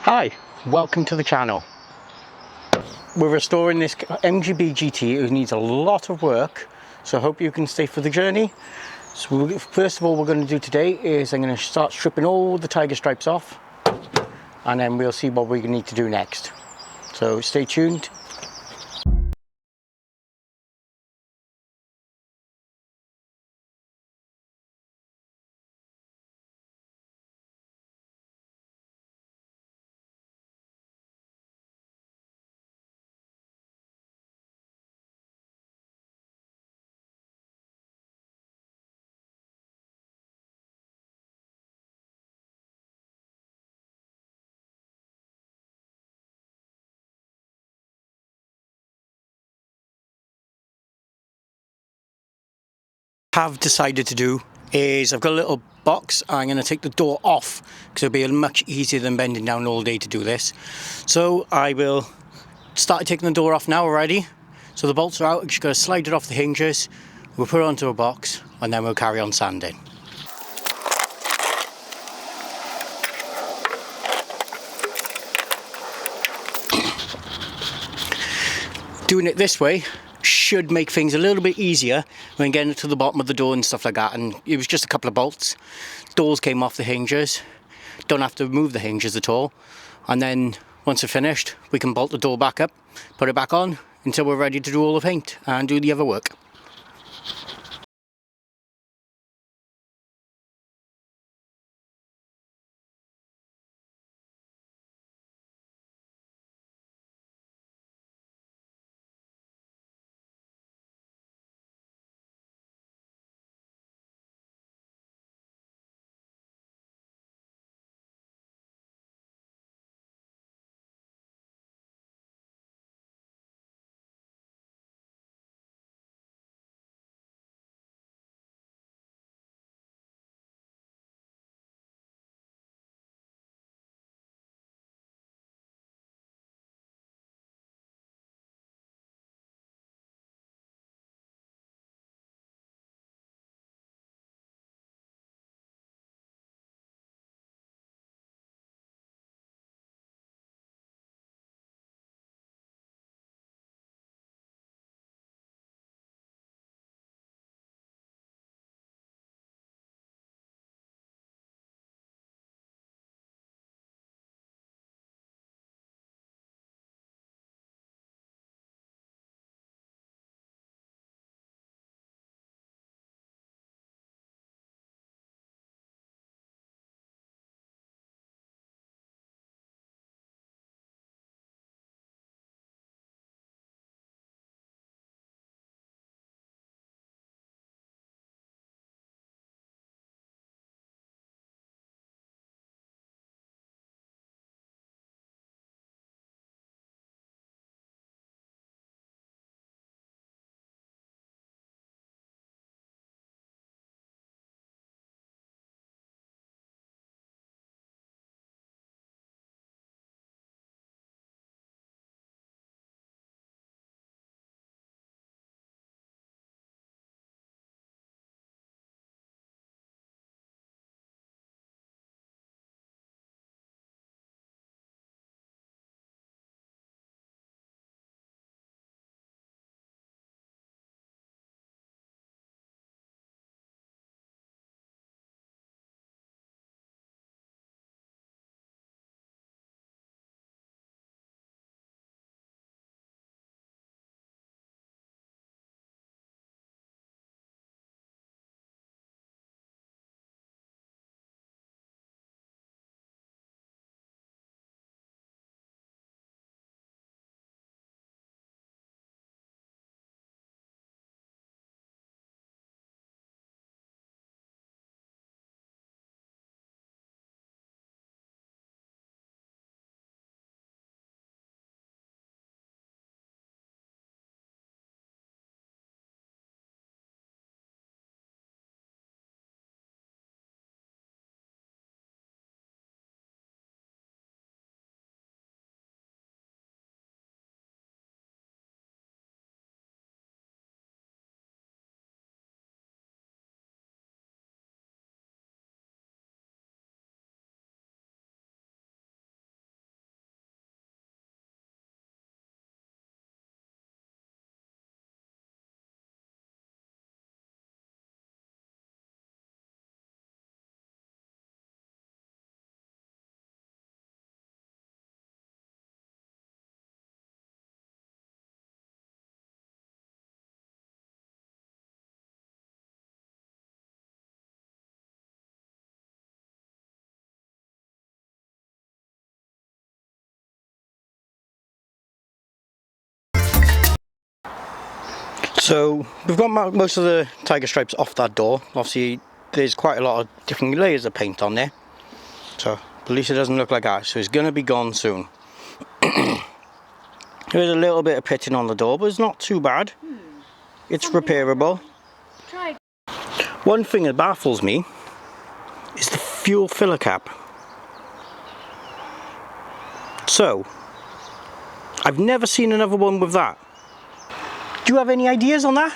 Hi, welcome to the channel. We're restoring this MGB GT who needs a lot of work, so I hope you can stay for the journey. So first of all, what we're going to do today is I'm going to start stripping all the tiger stripes off, and then we'll see what we need to do next. So stay tuned. Have decided to do is I've got a little box. I'm going to take the door off because it'll be much easier than bending down all day to do this. So I will start taking the door off now already. So the bolts are out. I'm just going to slide it off the hinges. We'll put it onto a box and then we'll carry on sanding. Doing it this way should make things a little bit easier when getting to the bottom of the door and stuff like that. And it was just a couple of bolts. Doors came off the hinges. Don't have to move the hinges at all. And then once they're finished, we can bolt the door back up, put it back on until we're ready to do all the paint and do the other work. So we've got most of the tiger stripes off that door. Obviously there's quite a lot of different layers of paint on there, so at least it doesn't look like that. So it's going to be gone soon. There's a little bit of pitting on the door, but it's not too bad. It's repairable. Try. One thing that baffles me is the fuel filler cap. So I've never seen another one with that. Do you have any ideas on that?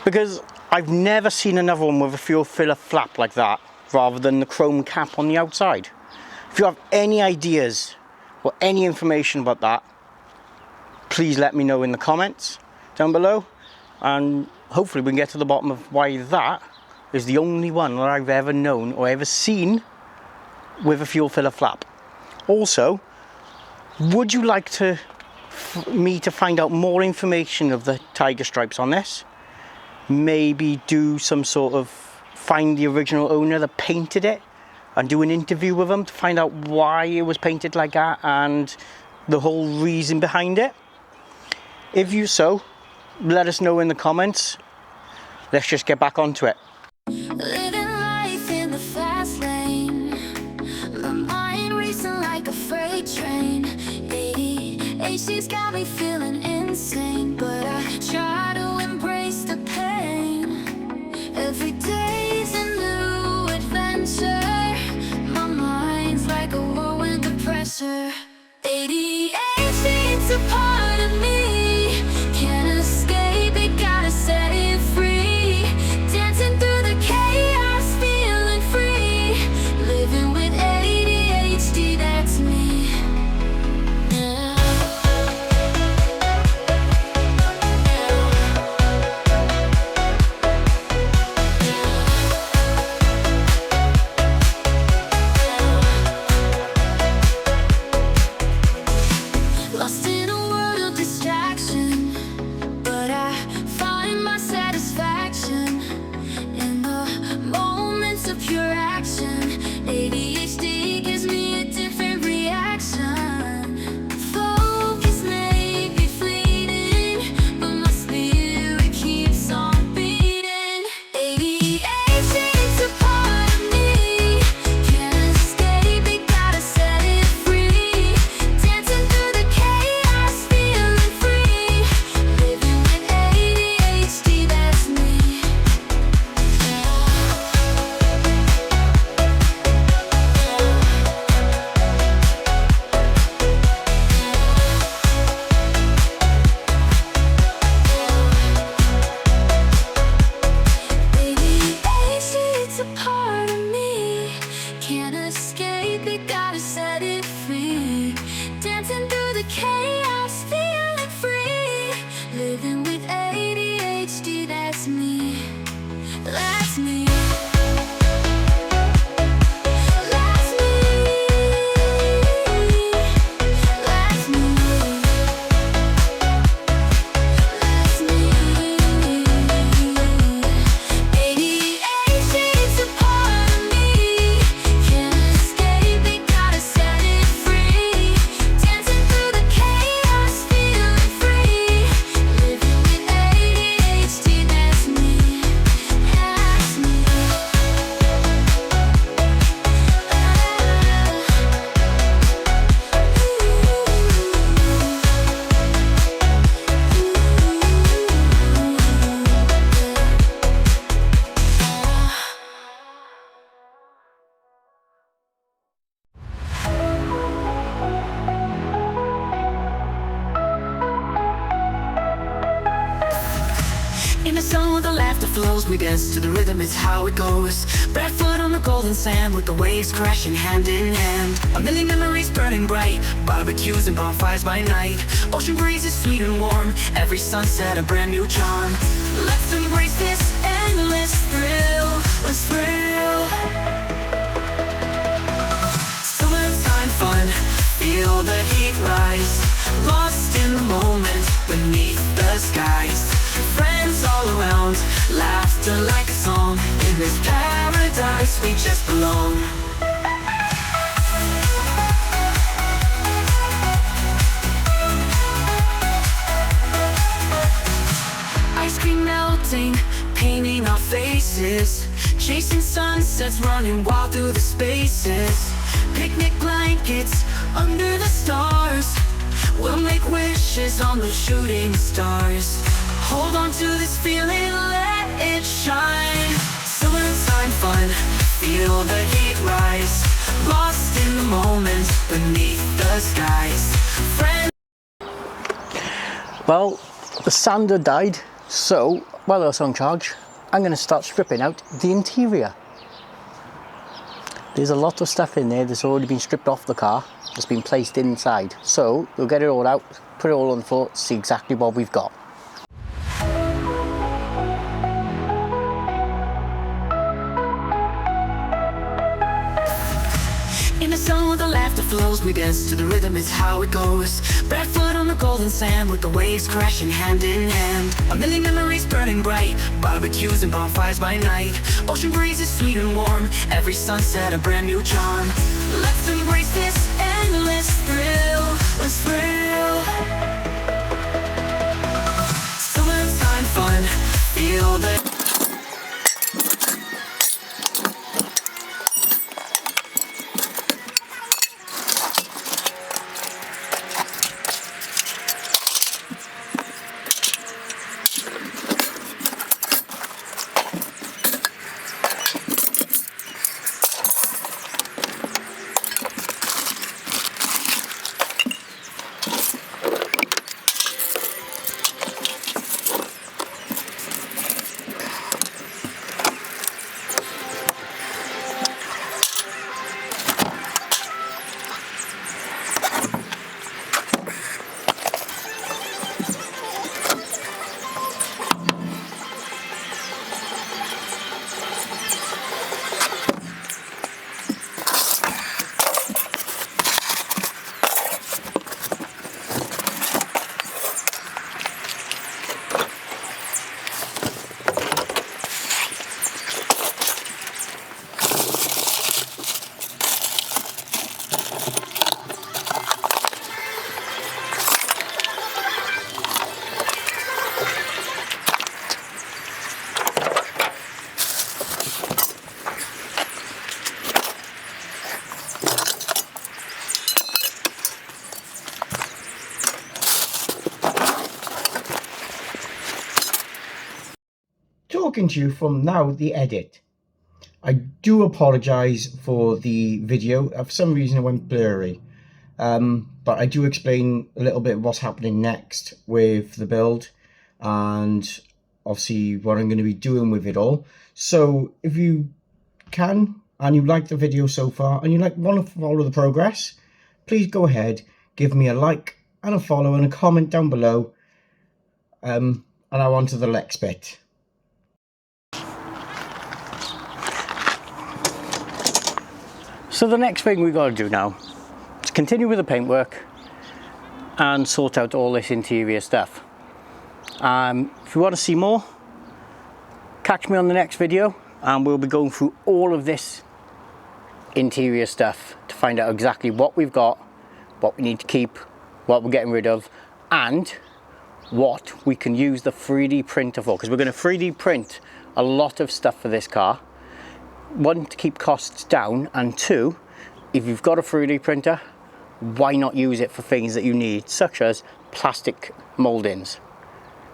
Because I've never seen another one with a fuel filler flap like that, rather than the chrome cap on the outside. If you have any ideas or any information about that, please let me know in the comments down below, and hopefully we can get to the bottom of why that is the only one that I've ever known or ever seen with a fuel filler flap. Also, would you like me to find out more information of the tiger stripes on this? Maybe do some sort of find the original owner that painted it and do an interview with them to find out why it was painted like that and the whole reason behind it. If you so, let us know in the comments. Let's just get back onto it. Living life in the fast lane, my mind racing like a freight train. ADHD's got me feeling insane, but I try to embrace the pain. Every day's a new adventure. My mind's like a whirlwind of pressure. ADHD, it's a part of me. Can't escape it, gotta set it free. Dancing through the chaos, feeling free. Living with ADHD, that's me. Lost in a world of distraction, but I find my satisfaction in the moments of pure action. ADHD gives me a different reaction. Focus may be fleeting, but my spirit keeps on beating. ADHD, it's a part of me. Can't escape it, gotta set it free. Dancing through the chaos, feeling free. Living with ADHD, that's me. ADHD, it's a part of me. Can't escape it, gotta set it free. Dancing through the chaos, feeling free. Living with ADHD, that's me. That's me. That's me. That's me. That's me. ADHD, it's a part of me. Can't escape it, gotta set it free. Dancing through the chaos, feeling free. Living with ADHD, that's me. That's me. In the zone, the laughter flows. We dance to the rhythm, it's how it goes. Barefoot on the golden sand, with the waves crashing hand in hand. A million memories burning bright, barbecues and bonfires by night. Ocean breezes sweet and warm, every sunset a brand new charm. Let's embrace this endless thrill. Let's thrill. Summertime fun, feel the heat rise. Lost in the moment, beneath the skies. Friends all around, laughter like a song. In this paradise we just belong. Ice cream chasing sunsets, running wild through the spaces. Picnic blankets under the stars, we'll make wishes on the shooting stars. Hold on to this feeling, let it shine. Summertime fun, feel the heat rise, lost in the moment beneath the skies. Friends. Well, the sander died, so while I was on charge, I'm going to start stripping out the interior. There's a lot of stuff in there that's already been stripped off the car, that's been placed inside. So we'll get it all out, put it all on the floor, see exactly what we've got. In the zone where the laughter flows, we dance to the rhythm, it's how it goes. Barefoot on the golden sand with the waves crashing hand in hand. A million memories burning bright, barbecues and bonfires by night. Ocean breezes sweet and warm, every sunset a brand new charm. Let's embrace this endless thrill, let's thrill. Summertime fun, feel the talking to you from now the edit. I do apologize for the video. For some reason it went blurry, but I do explain a little bit what's happening next with the build and obviously what I'm going to be doing with it all. So if you can and you like the video so far and you want to follow the progress, please go ahead, give me a like and a follow and a comment down below, and now on to the next bit. So the next thing we've got to do now is continue with the paintwork and sort out all this interior stuff. If you want to see more, catch me on the next video and we'll be going through all of this interior stuff to find out exactly what we've got, what we need to keep, what we're getting rid of, and what we can use the 3D printer for, because we're going to 3D print a lot of stuff for this car. One, to keep costs down, and two, if you've got a 3D printer, why not use it for things that you need, such as plastic moldings.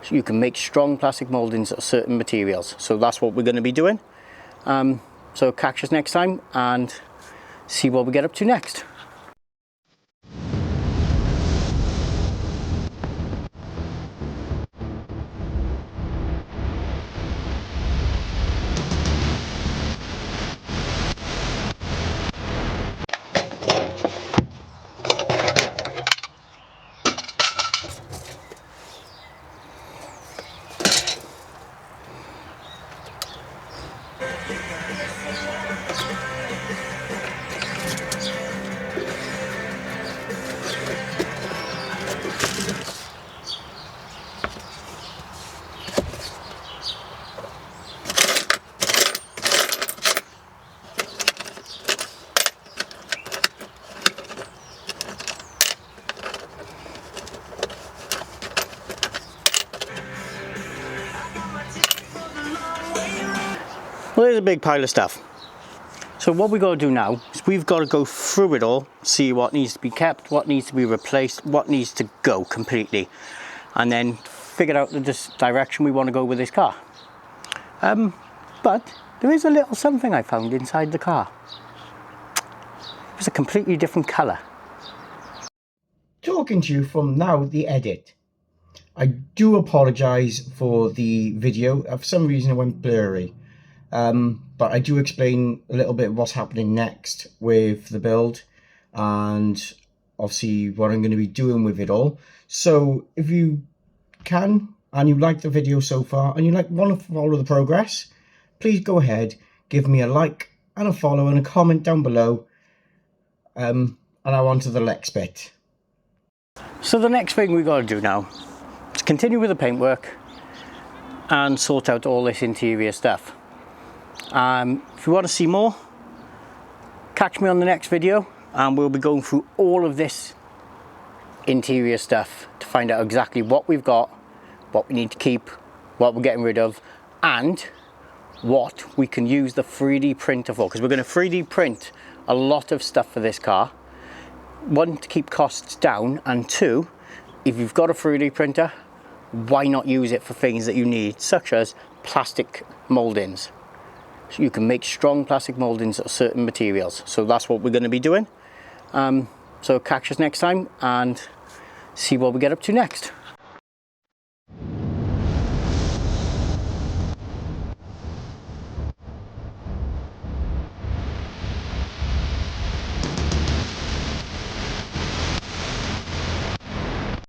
So you can make strong plastic moldings of certain materials. So that's what we're going to be doing. So catch us next time and see what we get up to next. Well, there's a big pile of stuff. So what we've got to do now is we've got to go through it all, see what needs to be kept, what needs to be replaced, what needs to go completely, and then figure out the direction we want to go with this car. But there is a little something I found inside the car. It was a completely different colour. Talking to you from now the edit. I do apologise for the video. For some reason it went blurry. But I do explain a little bit what's happening next with the build and obviously what I'm going to be doing with it all. So if you can and you like the video so far and you want to follow the progress, please go ahead, give me a like and a follow and a comment down below, and now on to the next bit. So the next thing we've got to do now is continue with the paintwork and sort out all this interior stuff. If you want to see more, catch me on the next video and we'll be going through all of this interior stuff to find out exactly what we've got, what we need to keep, what we're getting rid of, and what we can use the 3D printer for, because we're going to 3D print a lot of stuff for this car. One, to keep costs down, and two, if you've got a 3D printer, why not use it for things that you need, such as plastic moldings. So you can make strong plastic moldings of certain materials. So that's what we're going to be doing. So catch us next time and see what we get up to next.